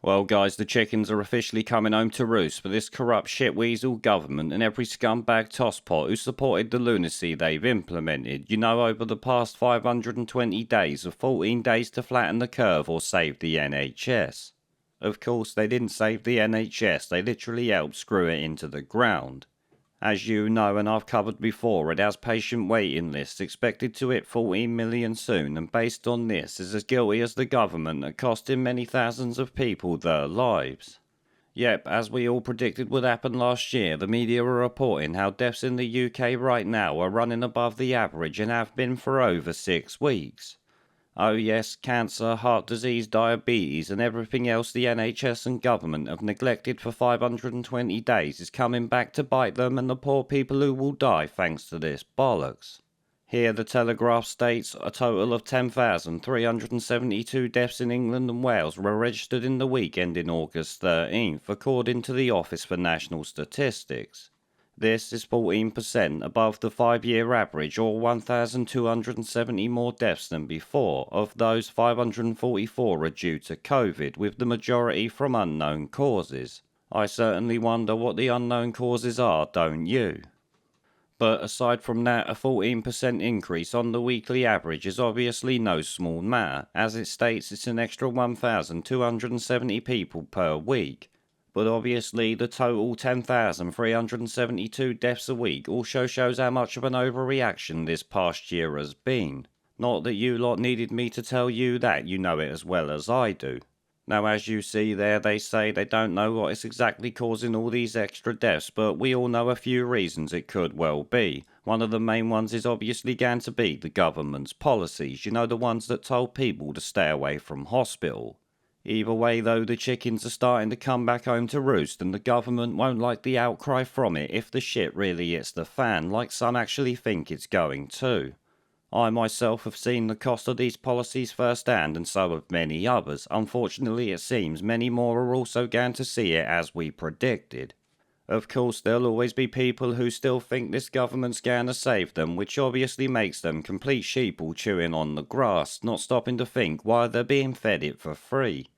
Well, guys, the chickens are officially coming home to roost for this corrupt shitweasel government and every scumbag tosspot who supported the lunacy they've implemented, over the past 520 days of 14 days to flatten the curve or save the NHS. Of course, they didn't save the NHS, they literally helped screw it into the ground. As you know, and I've covered before, it has patient waiting lists expected to hit 14 million soon, and based on this, is as guilty as the government at costing many thousands of people their lives. Yep, as we all predicted would happen last year, the media are reporting how deaths in the UK right now are running above the average and have been for over 6 weeks. Oh yes, cancer, heart disease, diabetes and everything else the NHS and government have neglected for 520 days is coming back to bite them and the poor people who will die thanks to this bollocks. Here the Telegraph states a total of 10,372 deaths in England and Wales were registered in the week ending August 13th, according to the Office for National Statistics. This is 14% above the 5-year average, or 1,270 more deaths than before. Of those, 544 are due to COVID, with the majority from unknown causes. I certainly wonder what the unknown causes are, don't you? But aside from that, a 14% increase on the weekly average is obviously no small matter. As it states, it's an extra 1,270 people per week. But obviously, the total 10,372 deaths a week also shows how much of an overreaction this past year has been. Not that you lot needed me to tell you that, you know it as well as I do. Now, as you see there, they say they don't know what is exactly causing all these extra deaths, but we all know a few reasons it could well be. One of the main ones is obviously going to be the government's policies, the ones that told people to stay away from hospital. Either way though, the chickens are starting to come back home to roost and the government won't like the outcry from it if the shit really hits the fan, like some actually think it's going to. I myself have seen the cost of these policies firsthand and so have many others. Unfortunately it seems many more are also going to see it as we predicted. Of course there'll always be people who still think this government's going to save them, which obviously makes them complete sheeple chewing on the grass, not stopping to think why they're being fed it for free.